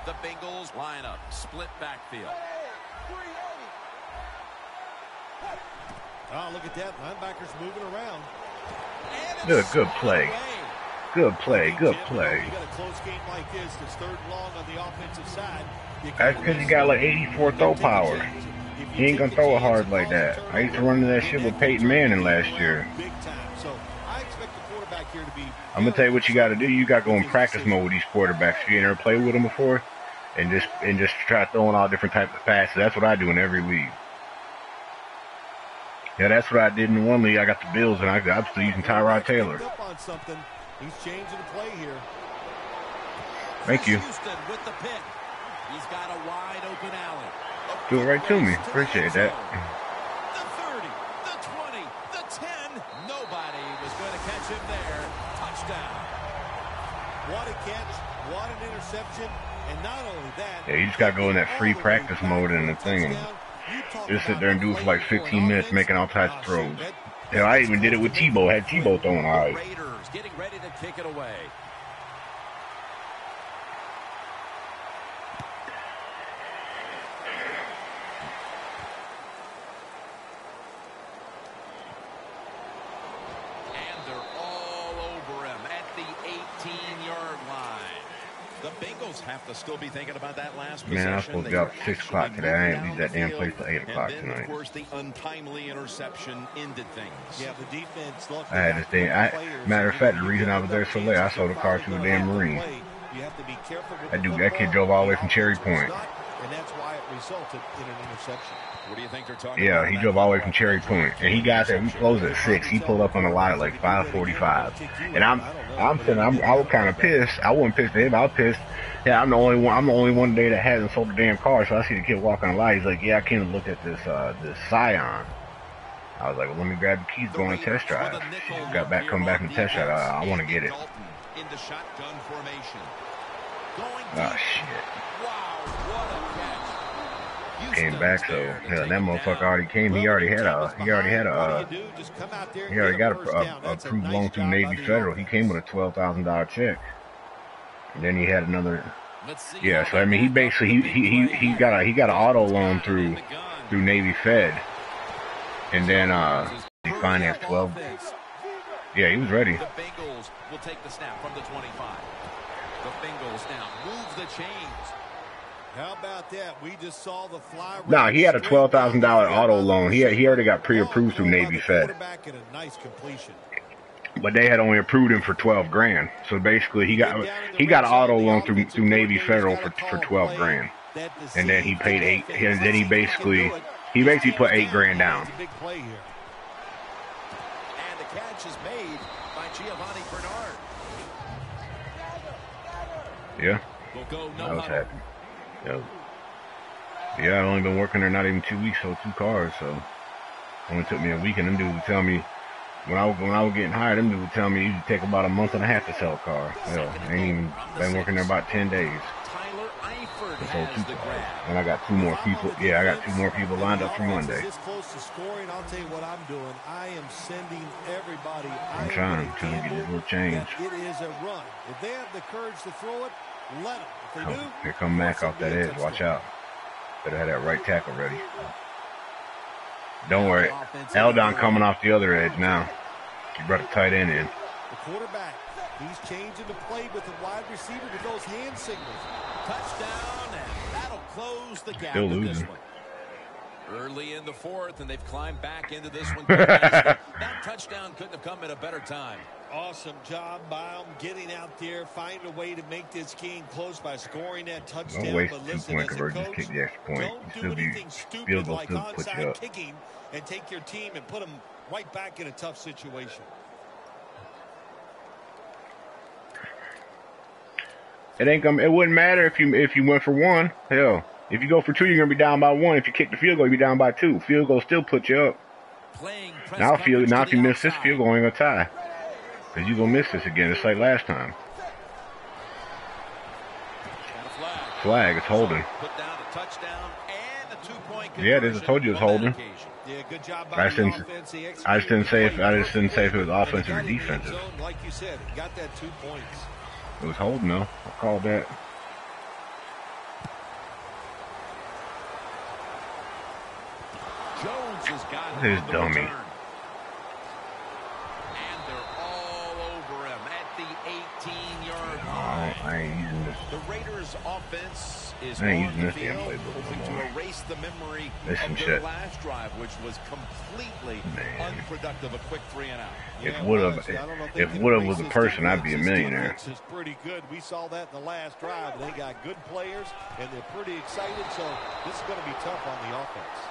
The Bengals line up, split backfield. Oh, look at that. Linebackers moving around. Good play. Good play. Good play. You got a close game like this that's 3rd and long on the offensive side. That's because he got like 84 throw power. He ain't going to throw it hard like that. I used to run into that shit with Peyton Manning last year. Big time. So I expect the quarterback here to be. I'm going to tell you what you got to do. You got to go in practice mode with these quarterbacks. If you ain't never played with them before, and just try throwing all different types of passes. That's what I do in every league. Yeah, that's what I did in one league. I got the Bills, and I'm still using Tyrod Taylor. Up on something. He's changing the play here. Thank you. Houston with the pick. He's got a wide open alley. Do it right to me. Appreciate that. The 30, the 20, the 10. Nobody was going to catch him there. Touchdown. What a catch. What an interception. And not only that. Yeah, you just got to go in that free practice mode and the thing. And just sit there and do it for like 15 minutes, making all types of throws. Hell, I even did it with Tebow. Had Tebow throwing all right. Raiders getting ready to kick it away. And they're all over him at the 18-yard line. The Bengals have to still be thinking about that last Man, I was possession. supposed to be up at 6 o'clock today. I ain't leave that damn place till 8 o'clock And then, tonight. of course, the untimely interception ended things. Yeah, the defense looked. I had this thing. Matter of fact, the reason I was there so late, I sold a car to a damn Marine. You have to be careful with That kid drove all the way from Cherry Point. And that's why it resulted in an interception. What do you think they're talking Yeah, about? he drove all the way from Cherry Point, and he got there. We closed at 6. He pulled up on the lot at like 5:45, and I was kind of pissed. I wasn't pissed at him. I was pissed. Yeah, I'm the only one today that hasn't sold a damn car. So I see the kid walking on the lot. He's like, "Yeah, I came to look at this Scion." I was like, "Well, let me grab the keys, go on a test drive." Come back and test drive. I want to get it. Into shotgun formation. Oh shit. Wow, what a catch. Came back, so hell, that motherfucker already came. He already got a approved loan through Navy Federal. He came with a $12,000 check, and then he had another. Yeah, so I mean, he basically he got an auto loan through Navy Fed, and then he financed 12. Yeah, he was ready. The Bengals will take the snap from the 25. The Bengals now move the chains. How about that? We just saw the fly. No, he had a $12,000 auto loan. He already got pre-approved through Navy Fed. But they had only approved him for $12,000. So basically, he got an auto loan through Navy Federal for $12,000, and then he paid $8,000. And then he basically put $8,000 down. And the catch is made by Giovanni Bernard. Yeah, We'll go I was happy. Yeah, I've only been working there not even 2 weeks, so 2 cars. So it only took me a week, and them dudes would tell me when I was getting hired, them dudes would tell me it would take about a month and a half to sell a car. Hell, I ain't even been working there about 10 days. Tyler Eifert I sold 2 has the cars, grab. and I got 2 more people. Yeah, I got 2 more people lined up for Monday. This close to scoring, I'll tell you what I'm doing. I am sending everybody. I'm trying to get this little change. It is a run. If they have the courage to throw it, let them. If they do, Here come Mac off that edge. Watch out. Better have that right tackle ready. Don't worry. Eldon coming off the other edge now. He brought a tight end in. the quarterback, he's changing the play with the wide receiver with those hand signals. Touchdown, and that'll close the gap Still in this losing. one. Early in the fourth, and they've climbed back into this one. That touchdown couldn't have come at a better time. Awesome job by him getting out there, find a way to make this game close by scoring that touchdown. Don't waste But the listen, 2-point as a conversion, just coach, kick the extra point. don't You do still be anything stupid field goal, like still put you onside up. kicking and take your team and put them right back in a tough situation. It wouldn't matter if you went for 1. Hell, if you go for 2, you're gonna be down by 1. If you kick the field goal, you'll be down by 2. Field goal still put you up. Now if you miss this field goal, you're gonna tie. Cause you're gonna miss this again. It's like last time. Flag, it's holding. Put down a touchdown and a 2-point Yeah, it is. I told you it's holding. Yeah, good job I by just the didn't- offense. He I just didn't say if it was But offensive they or got in the end defensive. zone, like you said, got that 2 points. It was holding though. I called that. Jones has got This it on the dummy. return. And they're all over him at the 18-yard line. I ain't using this. The Raiders offense is I ain't on using the this damn field, playbook no hoping more. to erase the memory This of some their shit. last drive, which was completely Man. unproductive. A quick 3 and out. If Yeah, it Wood've was. I don't know if they if can Wood've erase was a this person, I'd be a defense. This millionaire. defense is pretty good. We saw that in the last drive. They got good players, and they're pretty excited, so this is going to be tough on the offense.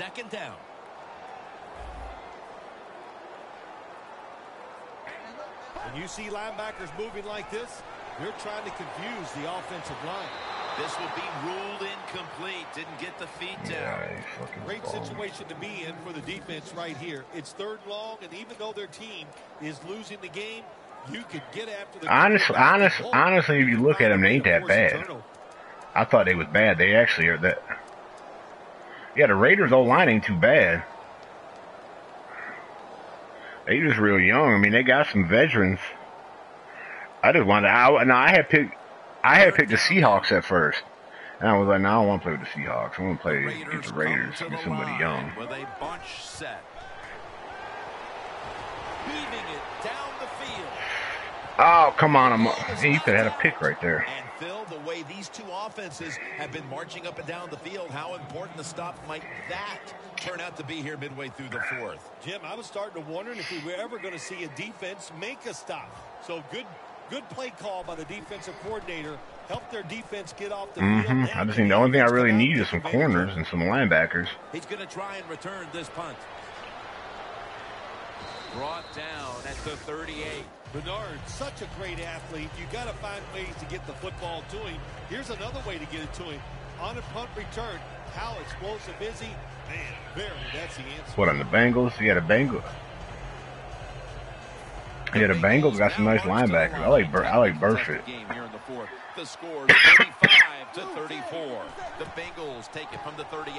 second down. When you see linebackers moving like this, they're trying to confuse the offensive line. This will be ruled incomplete. Didn't get the feet down. Great situation to be in for the defense right here. It's 3rd and long, and even though their team is losing the game, you could get after the honestly, if you look at them, they ain't that bad. I thought they was bad. They actually are that. Yeah, the Raiders' O-line ain't too bad. They just real young. I mean, they got some veterans. I just wanted. I had picked the Seahawks at first, and I was like, no, I don't want to play with the Seahawks. I want to play against the Raiders, get somebody young. With a bunch set. Weaving it down the field. Oh, come on. Hey, you could have had a pick right there. And Phil, the way these two offenses have been marching up and down the field, how important the stop might that turn out to be here midway through the 4th? Jim, I was starting to wonder if we were ever going to see a defense make a stop. So good play call by the defensive coordinator. Help their defense get off the field. I just think the only thing I really need is some corners and some linebackers. He's going to try and return this punt. Brought down at the 38. Bernard, such a great athlete. You got to find ways to get the football to him. Here's another way to get it to him. On a punt return, how explosive is he? Man, that's the answer. What, on the Bengals? Yeah, the Bengals. Yeah, the Bengals got some nice linebackers. I like Burfitt. The score is 35 to 34. The Bengals take it from the 38.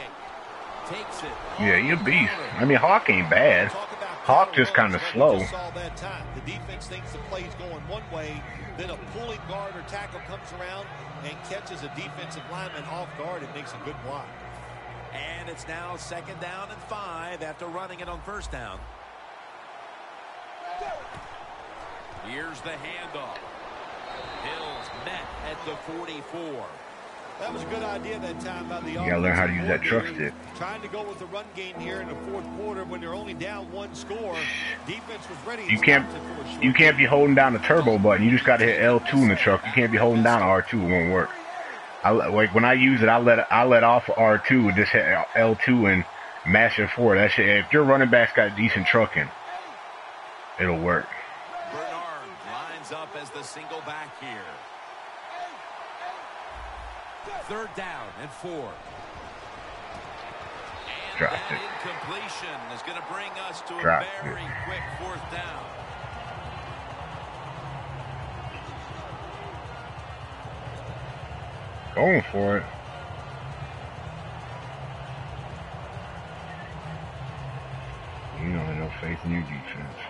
Takes it. Yeah, you a beast. I mean, Hawk ain't bad. Hawk just kind of slow. The defense thinks the play's going one way, then a pulling guard or tackle comes around and catches a defensive lineman off guard and makes a good block. And it's now 2nd down and 5 after running it on 1st down. Here's the handoff. Hills met at the 44. That was a good idea that time by the offense. You gotta learn how to use that truck stick. Trying to go with the run game here in the 4th quarter when they're only down 1 score. Defense was ready. You can't be holding down the turbo button. You just gotta hit L2 in the truck. You can't be holding down R2. It won't work. Like when I use it, I let off R2 and just hit L2 and mash it forward. That shit. If your running back's got decent trucking, it'll work. Bernard lines up as the single back here. 3rd down and 4. And Dropped that it. incompletion is going to bring us to Dropped a very quick 4th down. Going for it. You don't have no faith in your defense.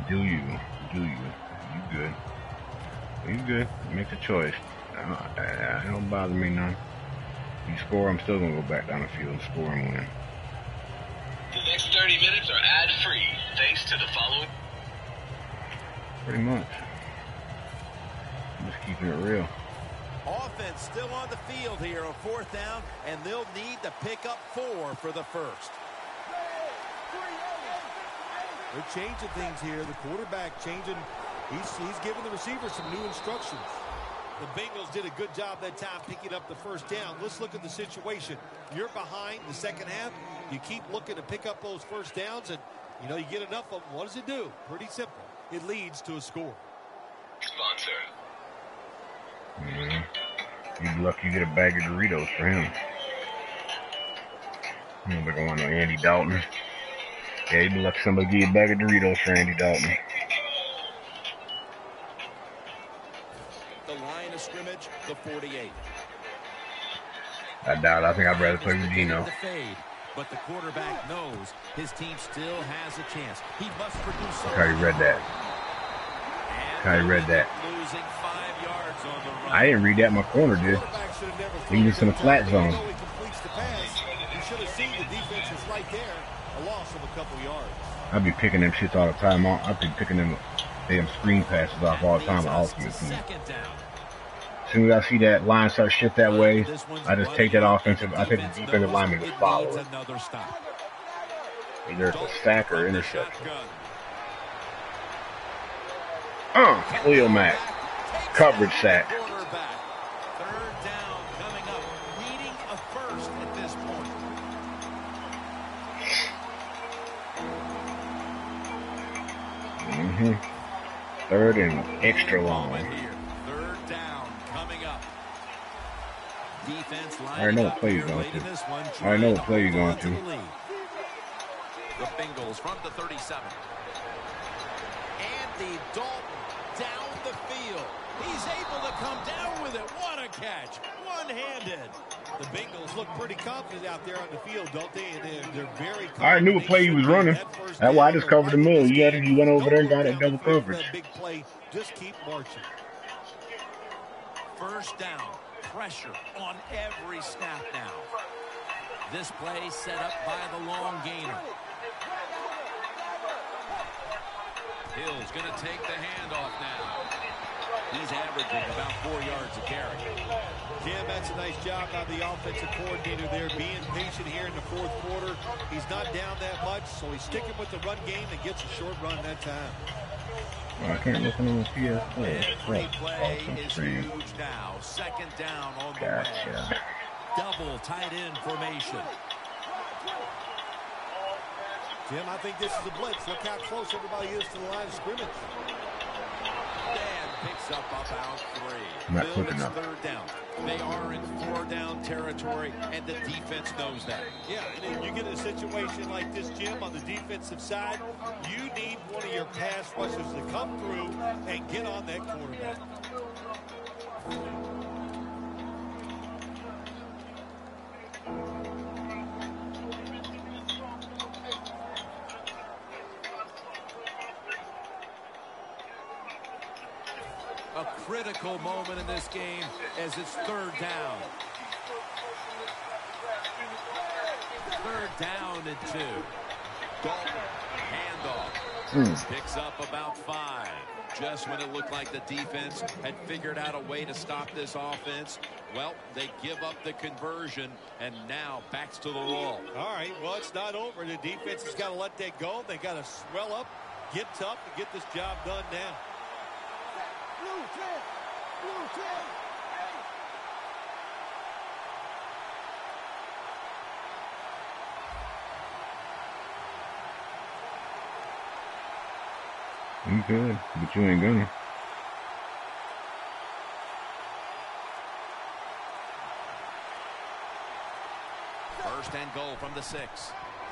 Do you? You good. You good. Make the choice. It don't bother me none. You score, I'm still going to go back down the field and score and win. The next 30 minutes are ad-free, thanks to the following. Pretty much. I'm just keeping it real. Offense still on the field here, a 4th down, and they'll need to pick up 4 for the 1st. They're changing things here. The quarterback changing. He's giving the receiver some new instructions. The Bengals did a good job that time picking up the 1st down. Let's look at the situation. You're behind the 2nd half. You keep looking to pick up those 1st downs, and, you know, you get enough of them. What does it do? Pretty simple. It leads to a score. Sponsor. Yeah. You'd be lucky you get a bag of Doritos for him. Nobody going to Andy Dalton. Yeah, you'd be lucky somebody give you a bag of Doritos for Andy Dalton. The line of scrimmage, the 48. I doubt it. I think I'd rather play with Gino. But the quarterback knows his team still has a chance. He must produce something. How you read that? How you read that? Losing 5 yards on the run. I didn't read that. My corner did. He was in the flat zone. He completes the pass. You should have seen the defense is right there. A loss of a couple yards. I'd be picking them shits all the time. I'd be picking them damn screen passes off all the time with ultimate team. As soon as I see that line start shift that way, I just take that offensive. I take the defensive lineman to follow it. Either it's a sack or interception. Leo Mack. Coverage sack. 3rd down coming up. Needing a 1st at this point. Third and extra long. Here. Third down coming up. Defense I already know what play you're going to. I already know what play you're going to. The Bengals from the 37. Andy Dalton down the field. He's able to come down with it. What a catch. One-handed. The Bengals look pretty confident out there on the field, don't they? And they're very confident. I knew what play he was running. That's why I just covered the middle. You went over there and got that double coverage. Big play. Just keep marching. First down. Pressure on every snap now. This play set up by the long gainer. Hill's going to take the handoff now. He's averaging about 4 yards a carry. Jim, that's a nice job by the offensive coordinator there, being patient here in the fourth quarter. He's not down that much, so he's sticking with the run game and gets a short run that time. Well, I can't listen on the PS4. Every play is huge now. Second down on the way. Double tight end formation. Jim, I think this is a blitz. Look how close everybody is to the line of scrimmage. Dan picks up about 3. Not Bill, quick it's enough. third down. They are in 4-down territory, and the defense knows that. Yeah, and if you get in a situation like this, Jim, on the defensive side, you need one of your pass rushers to come through and get on that quarterback. A critical moment in this game as it's third down. Third down and 2. Dalton, handoff. Picks up about 5. Just when it looked like the defense had figured out a way to stop this offense, well, they give up the conversion, and now backs to the wall. All right, well, it's not over. The defense has got to let that go. They got to swell up, get tough, and get this job done now. Blue 10. Blue 10. You could, but you ain't gonna. First and goal from the 6.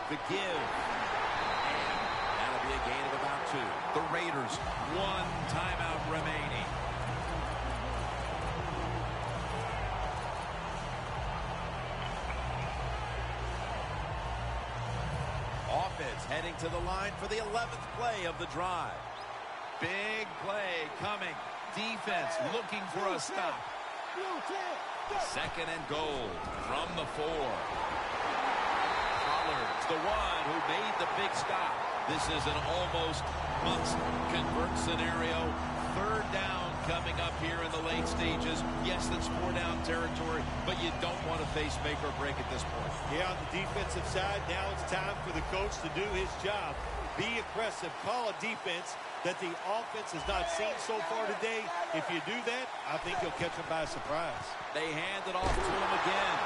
The give. That'll be a gain of about 2. The Raiders, 1 timeout remaining. Offense heading to the line for the 11th play of the drive. Big play coming. Defense looking for a stop. Second and goal from the 4. Collards, the one who made the big stop. This is an almost must-convert scenario. Third down coming up here in the late stages. Yes, that's 4-down territory, but you don't want to face make or break at this point. Yeah, on the defensive side, now it's time for the coach to do his job. Be aggressive. Call a defense that the offense has not seen so far today. If you do that, I think you'll catch them by surprise. They hand it off to him again.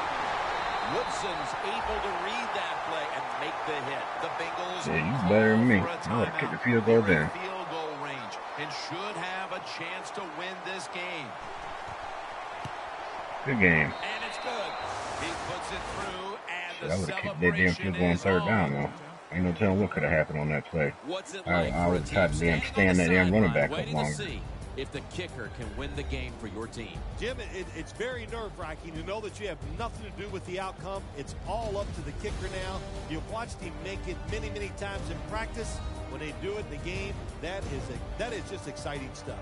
Woodson's able to read that play and make the hit. The Bengals Yeah, you better than me. I would have kicked the field goal then. Field goal range and should have a chance to win this game. Good game. And it's good. He puts it through, and the I would have kicked that damn field goal on third down, though. Ain't no telling what could have happened on that play. What's it I like would have tried to damn stand that damn running back up longer. If the kicker can win the game for your team. Jim, it's very nerve-wracking to know that you have nothing to do with the outcome. It's all up to the kicker now. You've watched him make it many, many times in practice. When they do it in the game, that is just exciting stuff.